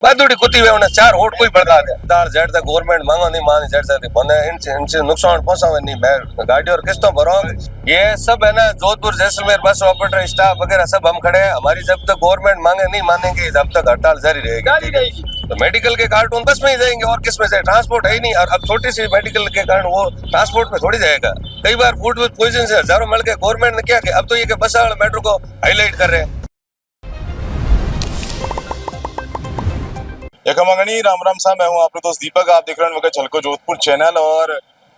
बादुड़ी कुत्ती हुए उन्हें चार होट कोई भड़का दे दाल जेड तक गवर्नमेंट मांगो नहीं मांगे जेड तक बने इनसे नुकसान पहुंचावे नहीं मैं गाड़ी और किस्तों भरो। ये सब है ना Jodhpur Jaisalmer bus operator staff वगैरह सब हम खड़े हैं। हमारी जब तक गवर्नमेंट मांगे नहीं मानेंगे जब तक हड़ताल जारी रहेगी। तो मेडिकल के कार्टून बस में ही जाएंगे और किस में से ट्रांसपोर्ट है ही नहीं। और अब छोटी सी मेडिकल के कारण वो ट्रांसपोर्ट में थोड़ी जाएगा। कई बार फूड पॉइजन से हजारों मिल के गवर्नमेंट ने क्या किया अब तो ये बस वाले मेट्रो को हाईलाइट कर रहे हैं। यकमंगनी राम राम साहब, मैं हूं आपके दोस्त दीपक। आप देख रहे हैं वक्त झलको जोधपुर चैनल। और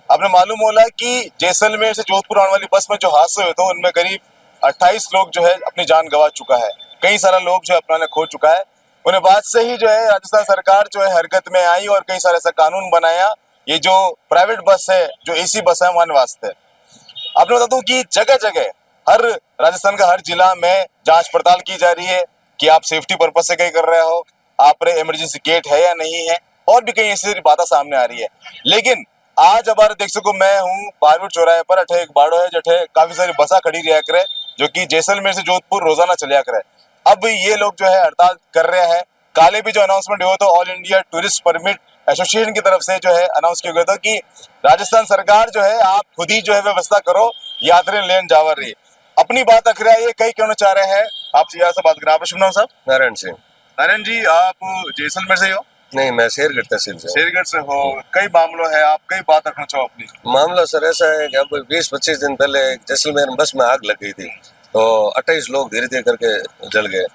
आपने मालूम होला कि जैसलमेर से जोधपुर आने वाली बस में जो हादसे हुए थे उनमें करीब 28 लोग जो है अपनी जान गंवा चुका है। कई सारा लोग जो है अपना खो चुका है। उन्हें बाद से ही जो है राजस्थान सरकार जो है हरकत में आई और कई सारे ऐसा कानून बनाया। ये जो प्राइवेट बस है, जो एसी बस है, वन वास्ते आपने बता दूं कि जगह जगह हर राजस्थान का हर जिला में जांच पड़ताल की जा रही है कि आप सेफ्टी पर्पज से कहीं कर रहे हो, आप पर इमरजेंसी गेट है या नहीं है, और भी कई ऐसी बातें सामने आ रही है। लेकिन आज हमारे देख सको मैं हूँ बारवीर चौराहे पर। अठे एक बाड़ो है जठे काफी सारी बसा खड़ी रहा करे जो कि जैसलमेर से जोधपुर रोजाना चलिया करे। अब ये लोग जो है हड़ताल कर रहे हैं। काले भी जो अनाउंसमेंट हुआ तो all India tourist permit association की तरफ से जो है अनाउंस किया गया था कि राजस्थान सरकार जो है आप खुद ही जो है व्यवस्था करो, यात्री लेन जावर रही। अपनी बात रख रहा है ये कई क्यों चाह रहे हैं। आपसे यहाँ से बात करें, आपका शुभ नाम साहब? नारायण सिंह। नारायण जी, आप जैसलमेर से ही हो? नहीं, मैं शेरगढ़ तहसील से। शेरगढ़ से हो। कई मामलों है, आप कई बात रखना चाहो अपनी। मामला सर ऐसा है कि अब 20-25 दिन पहले जैसलमेर में बस में आग लग गई थी तो 28 लोग धीरे धीरे करके जल गए।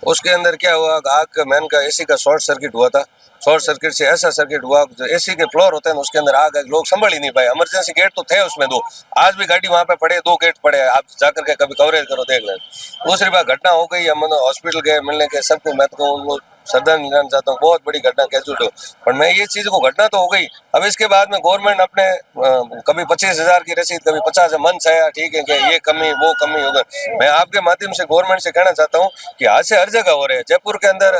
उसके अंदर क्या हुआ, आग का मैन का एसी का शॉर्ट सर्किट हुआ था। शॉर्ट सर्किट से ऐसा सर्किट हुआ जो एसी के फ्लोर होते हैं उसके अंदर आग है, लोग संभल ही नहीं पाए। इमरजेंसी गेट तो थे उसमें दो, आज भी गाड़ी वहां पे पड़े, 2 गेट पड़े, आप जाकर के कभी कवरेज करो देख लें। दूसरी बात घटना हो गई, हम हॉस्पिटल गए मिलने के सबको, मैं तो उनको श्रद्धांजलि देना चाहता हूँ, बहुत बड़ी घटना कैजुअल हो। पर मैं ये चीज को घटना तो हो गई, अब इसके बाद में गवर्नमेंट अपने कभी 25,000 की रसीद, कभी 50 मंथ आया, ठीक है कि ये कमी वो कमी होगा। मैं आपके माध्यम से गवर्नमेंट से कहना चाहता हूँ कि हादसे हर जगह हो रहे हैं। जयपुर के अंदर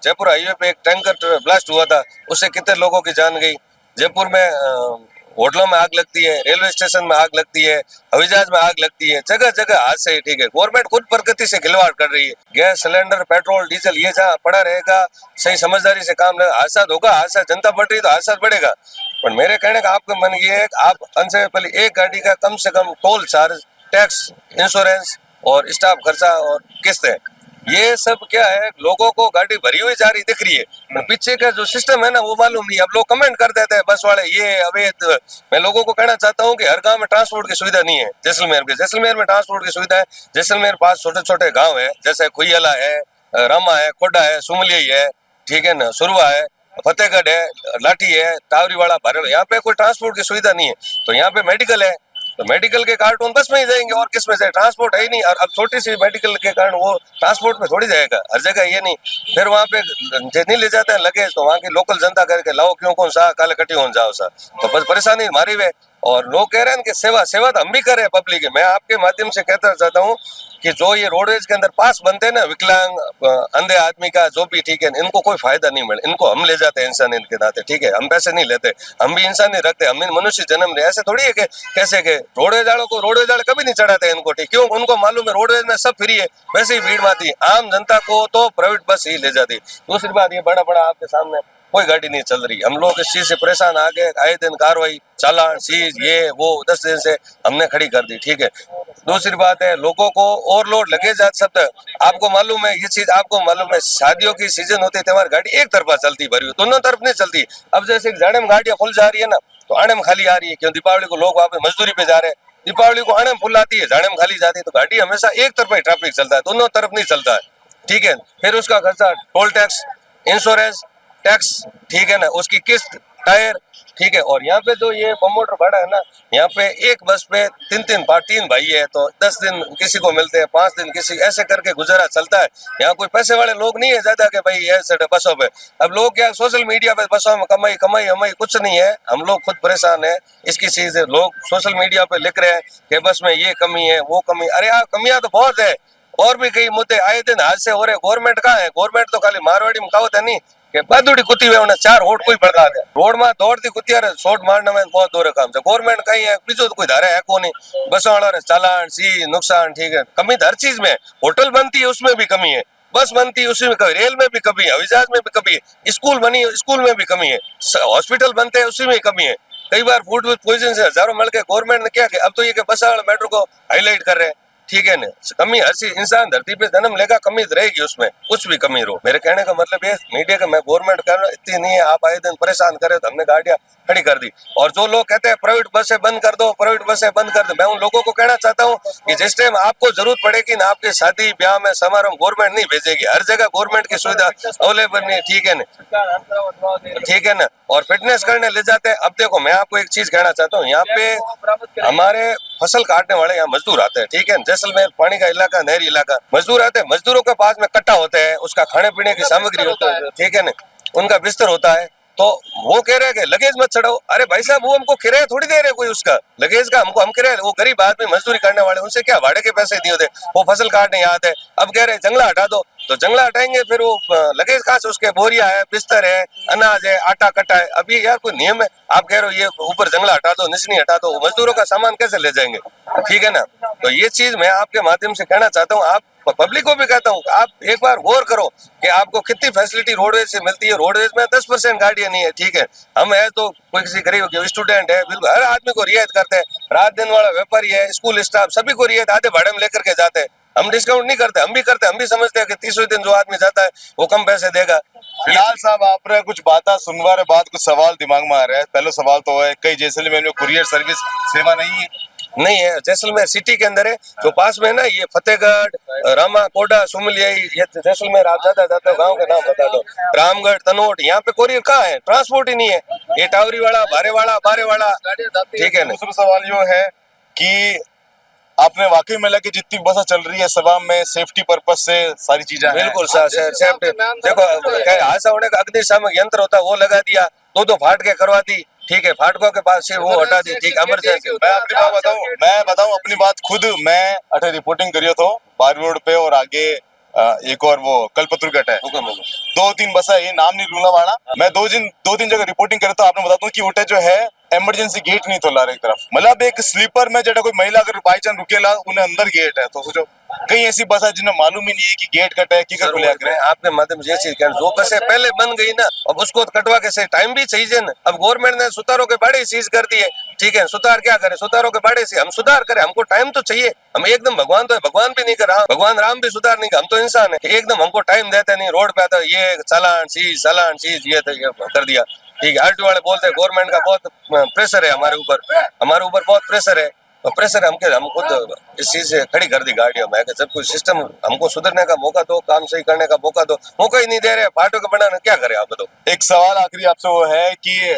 जयपुर हाईवे पे एक टैंकर ब्लास्ट हुआ था, उससे कितने लोगों की जान गई। जयपुर में होटलों में आग लगती है, रेलवे स्टेशन में आग लगती है, हवाई जहाज में आग लगती है, जगह जगह हादसे ही। ठीक है, गवर्नमेंट खुद प्रकृति से खिलवाड़ कर रही है। गैस सिलेंडर, पेट्रोल, डीजल ये जहाँ पड़ा रहेगा, सही समझदारी से काम हादसा होगा। हादसा जनता बढ़ रही तो हादसा बढ़ेगा। पर मेरे कहने का आपका मन ये है कि आप अंश पहले एक गाड़ी का कम से कम टोल चार्ज, टैक्स, इंश्योरेंस और स्टाफ खर्चा और किस्तें, ये सब क्या है, लोगों को गाड़ी भरी हुई जा रही दिख रही है, पर पीछे का जो सिस्टम है ना वो मालूम नहीं। अब लोग कमेंट कर देते हैं बस वाले ये अवैध। मैं लोगों को कहना चाहता हूँ कि हर गांव में ट्रांसपोर्ट की सुविधा नहीं है। जैसलमेर में ट्रांसपोर्ट की सुविधा है। जैसलमेर पास छोटे छोटे गाँव है, जैसे खुयला है, रामा है, खोडा है, सुमली है, ठीक है ना, सुरवा है, फतेहगढ़ है, लाठी है, टावरी वाला, भरेड़, यहाँ पे कोई ट्रांसपोर्ट की सुविधा नहीं है। तो यहाँ पे मेडिकल है तो मेडिकल के कार्टून बस में ही जाएंगे और किस में से ट्रांसपोर्ट है ही नहीं। और अब छोटी सी मेडिकल के कारण वो ट्रांसपोर्ट में थोड़ी जाएगा, हर जगह ये नहीं। फिर वहाँ पे नहीं ले जाते हैं लगेज तो वहाँ की लोकल जनता करके लाओ क्यों कौन सा काले कटी हो जाओ सा, तो बस परेशानी हमारी वे। और लोग कह रहे हैं कि सेवा सेवा तो हम भी करें पब्लिक है। मैं आपके माध्यम से कहना चाहता हूँ कि जो ये रोडवेज के अंदर पास बनते हैं ना, विकलांग अंधे आदमी का जो भी, ठीक है, इनको कोई फायदा नहीं मिले, इनको हम ले जाते हैं इंसानियत के नाते, ठीक है, हम पैसे नहीं लेते, हम भी इंसान नहीं रखते, हम भी मनुष्य जन्म रहे। ऐसे थोड़ी है कि कैसे के रोडवेज वालों को रोडवेज वाले कभी नहीं चढ़ाते इनको, ठीक, क्यों, उनको मालूम है रोडवेज में सब फ्री है। वैसे ही भीड़ में आती, आम जनता को तो प्राइवेट बस ही ले जाती। दूसरी बात, ये बड़ा बड़ा आपके सामने कोई गाड़ी नहीं चल रही, हम लोग इस चीज से परेशान, आगे आए दिन कार्रवाई, चालान, चीज ये वो 10 दिन से हमने खड़ी कर दी, ठीक है। दूसरी बात है, लोगों को ओवरलोड लगे जात शब्द, आपको मालूम है ये चीज, आपको मालूम है शादियों की सीजन होती है, त्योहार, गाड़ी एक तरफा चलती भरी हुई, दोनों तरफ नहीं चलती। अब जैसे जाने में गाड़ियां फुल जा रही है ना, तो आने में खाली आ रही है, क्यों, दीपावली को लोग वहां पे मजदूरी पे जा रहे हैं, दीपावली को आने में फुल आती है, जाने में खाली जाती है, तो गाड़ी हमेशा एक तरफा ही ट्रैफिक चलता है, दोनों तरफ नहीं चलता है, ठीक है। फिर उसका खर्चा, टोल टैक्स, इंश्योरेंस, टैक्स, ठीक है ना, उसकी किस्त, टायर, ठीक है। और यहाँ पे जो ये प्रमोटर भाड़ा है ना, यहाँ पे एक बस पे तीन भाई है, तो 10 दिन किसी को मिलते हैं, 5 दिन किसी, ऐसे करके गुजारा चलता है। यहाँ कोई पैसे वाले लोग नहीं है ज्यादा कि भाई ऐसे बसों पे। अब लोग क्या सोशल मीडिया पे बसों में कमाई कमाई हमाई, कुछ नहीं है, हम लोग खुद परेशान है इसकी चीज है। लोग सोशल मीडिया पे लिख रहे हैं कि बस में ये कमी है वो कमी, अरे यार कमियां तो बहुत है, और भी कई मुद्दे आए दिन हादसे हो रहे। गवर्नमेंट कहाँ है? गवर्नमेंट तो खाली मारवाड़ी में कहावत है नहीं कि बादुड़ी कुत्ती हुए उन्हें 4 होट कोई भड़का दे, रोड में दौड़ती कुत्तिया रे शॉट मारने में बहुत दूर काम है। गवर्नमेंट कहीं है, बीजो तो कोई धारा है को नहीं, बसों वालों रे चालान सी नुकसान, ठीक है, कमी तो हर चीज में। होटल बनती है उसमें भी कमी है, बस बनती है उसमें कभी, रेल में भी कमी है, हवाई जहाज में भी कमी है, स्कूल बनी है स्कूल में भी कमी है, हॉस्पिटल बनते हैं उसी में कमी है। कई बार फूड विद पॉइजन से हजारों मिल के गवर्नमेंट ने क्या किया, अब तो ये कि बस वाला मेट्रो को हाईलाइट कर रहे हैं, ठीक है ना। कमी हर चीज, इंसान धरती पे जन्म लेगा, कमी तो रहेगी उसमें, कुछ भी कमी रो। मेरे कहने का मतलब ये मीडिया का, मैं गवर्नमेंट कर इतनी नहीं है, आप आए दिन परेशान करे तो हमने गाड़ियां खड़ी कर दी। और जो लोग कहते हैं प्राइवेट बसें बंद कर दो, प्राइवेट बसें बंद कर दो, मैं उन लोगों को कहना चाहता हूँ कि जिस टाइम आपको जरूरत पड़ेगी ना, आपके शादी ब्याह में समारोह गवर्नमेंट नहीं भेजेगी, हर जगह गवर्नमेंट की सुविधा अवेलेबल नहीं है, ठीक है ना, ठीक है ना। और फिटनेस करने ले जाते हैं। अब देखो मैं आपको एक चीज कहना चाहता हूँ, यहाँ पे हमारे फसल काटने वाले यहाँ मजदूर आते हैं, ठीक है, जैसलमेर पानी का इलाका, नहरी इलाका, मजदूर आते हैं, मजदूरों के पास में कट्टा होता है, उसका खाने पीने की सामग्री होता है, ठीक है ना, उनका बिस्तर होता है, तो वो कह रहे हैं कि लगेज मत चढ़ाओ। अरे भाई साहब, वो हमको किराया थोड़ी दे रहे कोई उसका लगेज का, हमको हम किराया, वो गरीब आदमी मजदूरी करने वाले, उनसे क्या भाड़े के पैसे दिए होते, वो फसल काटने यहाँ आते हैं। अब कह रहे जंगला हटा दो, तो जंगला हटाएंगे फिर वो लगेज कहाँ से, उसके बोरिया है, बिस्तर है, अनाज है, आटा कट्टा है। अभी यार कोई नियम है, आप कह रहे हो ये ऊपर जंगला हटा दो, निचनी हटा दो, मजदूरों का सामान कैसे ले जाएंगे, ठीक है ना। तो ये चीज मैं आपके माध्यम से कहना चाहता हूँ, आप पब्लिक को भी कहता हूँ, आप एक बार गौर करो कि आपको कितनी फैसिलिटी रोडवेज से मिलती है। रोडवेज में 10% गाड़ियां नहीं है, ठीक है, हम है तो कोई किसी गरीब स्टूडेंट है, बिल्कुल हर आदमी को रियायत करते हैं, रात दिन वाला व्यापारी है, स्कूल स्टाफ, सभी को रियायत आधे भाड़े में लेकर के जाते हैं। हम डिस्काउंट नहीं करते, हम भी करते हैं, हम भी समझते हैं कि 30वें दिन जो आदमी जाता है वो कम पैसे देगा। फिलहाल साहब आपने कुछ बात सुनवा रहे, बात कुछ सवाल दिमाग में आ रहा है। पहले सवाल तो है, कई जैसलमेर में कुरियर सर्विस सेवा नहीं है? नहीं है, जैसलमेर सिटी के अंदर है, जो पास में है ना, ये फतेहगढ़, रामा कोडा, सुमलिया, ये जैसलमेर आप ज्यादा जाते हो, गांव का नाम बता दो, रामगढ़, तनोट, यहाँ पे कोरियर कहाँ है, ट्रांसपोर्ट ही नहीं है। ये टावरी वाला, बारे वाला, ठीक है ना। दूसरा सवाल यो है कि आपने वाकई में लगे जितनी बसें चल रही है सभा में सेफ्टी पर्पज से सारी चीजें हैं? बिल्कुल सेफ्टी, देखो हादसा होने का अग्निशामक यंत्र होता है वो लगा दिया, दो फाटके करवा दी, ठीक है, फाटकों के पास से वो हटा दी, ठीक, इमरजेंसी। मैं बताऊं अपनी बात खुद, मैं अठे रिपोर्टिंग करियो तो बार रोड पे, और आगे एक और वो कलपतुर गट है, 2-3 बस है, ये नाम नहीं लूंगा वाला। मैं दो तीन जगह रिपोर्टिंग करे तो आपने बता दूं कि उठे जो है इमरजेंसी गेट नहीं खोला एक तरफ, मतलब एक स्लीपर में जेटा कोई महिला अगर बाई चांस रुकेला उन्हें अंदर गेट है, तो सोचो कई ऐसी बस है जिन्हें मालूम ही नहीं है कि गेट कटा है कि खुला करे। आपके माध्यम से ये चीज कहना, जो बसें पहले बन गई ना, अब उसको कटवा के सही टाइम भी चाहिए ना। अब गवर्नमेंट ने सुतारों के बाड़े सीज कर दिए, ठीक है, सुतार क्या करे, सुतारों के बाड़े से हम सुधार करें, हमको टाइम तो चाहिए। हम एकदम भगवान तो है, भगवान भी नहीं कर रहा, भगवान राम भी सुधार नहीं कर, हम तो इंसान है, एकदम हमको टाइम देते नहीं, रोड पे आता है ये चालान चीज ये कर दिया, ठीक है। आरटीओ वाले बोलते हैं गवर्नमेंट का बहुत प्रेशर है हमारे ऊपर बहुत प्रेशर है, तो प्रेशर हम खुद इस चीज से खड़ी कर दी गाड़ियों में। जब कोई सिस्टम हमको सुधरने का मौका दो, काम सही करने का मौका ही नहीं दे रहे, फाटो के बनाना क्या करे आप बताओ। एक सवाल आखिरी आपसे वो है कि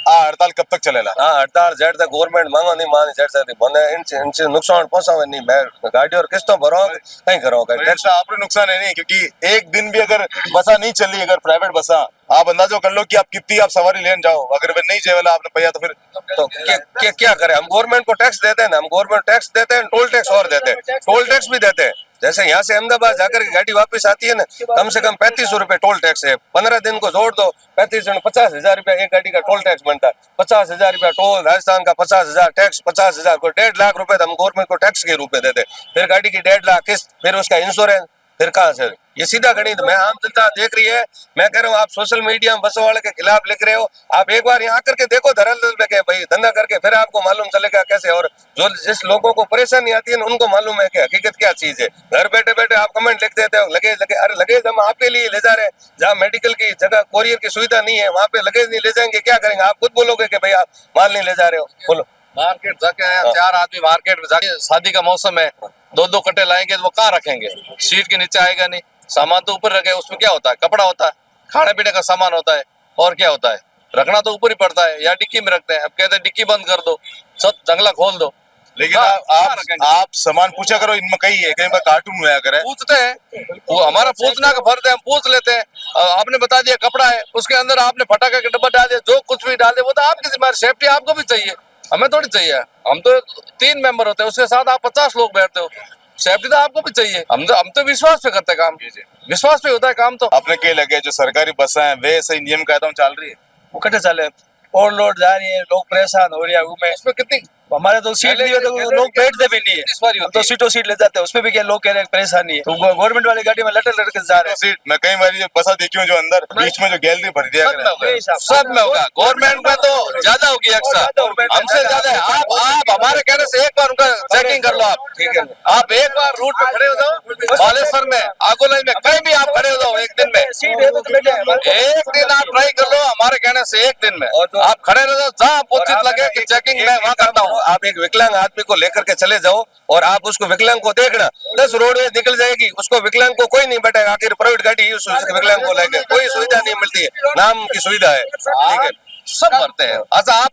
हड़ताल कब तक चलेगा? हाँ, हड़ताल जेड तक गवर्नमेंट मांगो नहीं माने जेड तक बंदे इनसे नुकसान पहुंचावे नहीं। मैं गाड़ी और किस्तों भरो कहीं करो टैक्स, आपको नुकसान है नहीं, क्योंकि एक दिन भी अगर बसा नहीं चली, अगर प्राइवेट बसा, आप अंदाजा कर लो कि आप कितनी आप सवारी लेने जाओ, अगर वे नहीं जेवला आपने पैया तो फिर तो क्या करें। हम गवर्नमेंट को टैक्स देते हैं ना, हम गवर्नमेंट टैक्स देते हैं, टोल टैक्स और देते हैं, टोल टैक्स भी देते हैं। जैसे यहाँ से अहमदाबाद जाकर गाड़ी वापस आती है ना, कम से कम 3500 रुपए टोल टैक्स है। 15 दिन को जोड़ दो, 50,000 रुपया एक गाड़ी का टोल टैक्स बनता है। 50,000 रुपया टोल, राजस्थान का 50,000 टैक्स, 50,000 को 1.5 लाख रुपए हम गवर्नमेंट को टैक्स के रूप में देते, फिर गाड़ी की 1.5 लाख किस्त, फिर उसका इंश्योरेंस, फिर कहाँ से ये सीधा गणित। मैं आम जनता देख रही है, मैं कह रहा हूँ आप सोशल मीडिया में बसों वाले के खिलाफ लिख रहे हो, आप एक बार यहाँ आकर के देखो धरातल पे भाई धंधा करके, फिर आपको मालूम चलेगा कैसे। और जो जिस लोगों को परेशानी आती है ना, उनको मालूम है कि हकीकत क्या चीज है। घर बैठे बैठे आप कमेंट लिख देते हो लगेज, अरे लगेज हम आपके लिए ले जा रहे हैं, जहाँ मेडिकल की जगह कोरियर की सुविधा नहीं है वहाँ पे लगेज नहीं ले जाएंगे, क्या करेंगे? आप खुद बोलोगे कि भाई आप माल नहीं ले जा रहे हो, बोलो। मार्केट जाके आया, 4 आदमी मार्केट में जाके, शादी का मौसम है, 2-2 कट्टे लाएंगे तो वो कहाँ रखेंगे? सीट के नीचे आएगा नहीं, सामान तो ऊपर रखे, उसमें क्या होता है? कपड़ा होता है, खाने पीने का सामान होता है, और क्या होता है? रखना तो ऊपर ही पड़ता है, या डिक्की में रखते हैं। अब कहते हैं डिक्की बंद कर दो, सब जंगला खोल दो, लेकिन आप सामान पूछा करो, इनमें कहीं है कहीं पर कार्टून हुआ करे, पूछते हैं, वो हमारा पूछना का फर्ज है, हम पूछ लेते हैं। आपने बता दिया कपड़ा है, उसके अंदर आपने फटाका का डब्बा डाल दिया, जो कुछ भी डाल दिया, वो तो आपकी जिम्मेदारी, सेफ्टी आपको भी चाहिए, हमें थोड़ी चाहिए। हम तो 3 मेंबर होते हैं, उसके साथ आप 50 लोग बैठते हो, सेफ्टी तो आपको भी चाहिए। हम तो विश्वास पे करते हैं काम, विश्वास पे होता है काम। तो अपने के लगे जो सरकारी बसें हैं वे सही नियम कायदा में चल रही है? वो कटे चले, ओवरलोड जा रही है, लोग परेशान हो रही है। उसमें इसमें कितनी हमारे तो सीट पहले- नहीं है तो पहले लोग बैठते भी नहीं इस बार ही है, होती तो है। सीटों सीट ले जाते हैं, उसमें भी क्या लोग कह रहे हैं परेशानी है, तो गवर्नमेंट वाली गाड़ी में लटक लटक के जा रहे हैं। सीट मैं कई बार ये बसा देखी हूँ जो अंदर बीच में जो गैलरी भर दिया सब में गया होगा, यही हिसाब। सब में होगा। गवर्नमेंट में तो ज्यादा होगी एक्स्ट्रा, हमसे ज्यादा है। आप हमारे कहने से एक बार उनका चेकिंग कर लो आप, ठीक है। आप एक बार रूट पे खड़े हो जाओ, बालेश्वर में, आगोलाई में, कहीं भी आप खड़े हो जाओ एक दिन में, सीट है तो बैठे हैं हमारे को। एक दिन आप ट्राई कर लो हमारे कहने से, एक दिन में आप खड़े रह जाओ, जहाँ आपको और उचित आप लगे कि चेकिंग मैं वहाँ करता हूँ। आप एक विकलांग आदमी को लेकर के चले जाओ और आप उसको विकलांग को देखना 10 रोड में निकल जाएगी, उसको विकलांग को कोई नहीं बैठेगा। आखिर प्राइवेट गाड़ी है, उस विकलांग को लेकर कोई सुविधा नहीं मिलती है, नाम की सुविधा है, ठीक है। सब भरते हैं। अच्छा आप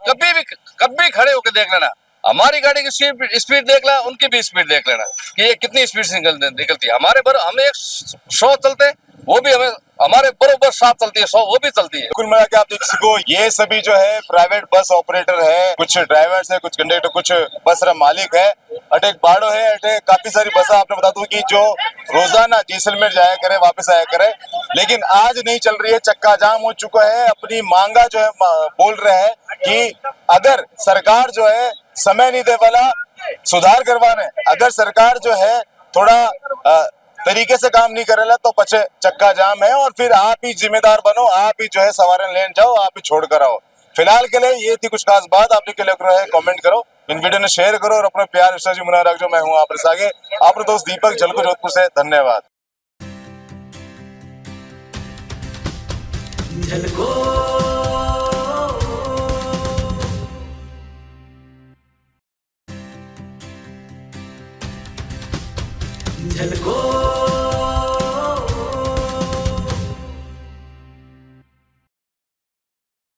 कभी खड़े होकर देख लेना, हमारी गाड़ी की स्पीड देख लेना, उनकी भी स्पीड देख लेना कि ये कितनी स्पीड से निकलती है। हमारे हम 100 चलते हैं, वो भी हमारे बरोबर 7 चलती है, 100 वो भी चलती है। कुल मिला के आप देख सको ये सभी जो है प्राइवेट बस ऑपरेटर है, कुछ ड्राइवर्स है, कुछ कंडक्टर, कुछ बस रा मालिक है। अटे एक बाड़ो है, अटे काफी सारी बस आपने बता दूं कि जो रोजाना जैसलमेर जाया करे वापस आया करे, लेकिन आज नहीं चल रही है, चक्का जाम हो चुका है। अपनी मांगा जो है बोल रहे हैं कि अगर सरकार जो है समय नहीं दे वाला सुधार करवाने, अगर सरकार जो है थोड़ा तरीके से काम नहीं करेला तो पचे चक्का जाम है और फिर आप ही जिम्मेदार बनो, आप ही जो है सवारन लेन जाओ, आप ही छोड़ कर आओ। फिलहाल के लिए ये थी कुछ खास बात, आपने के लिए है कमेंट करो, इन वीडियो ने शेयर करो और अपने प्यार विश्वास जी मुना रखो। मैं हूँ आपके आगे आपका दोस्त दीपक झलको जोधपुर से। धन्यवाद। झलको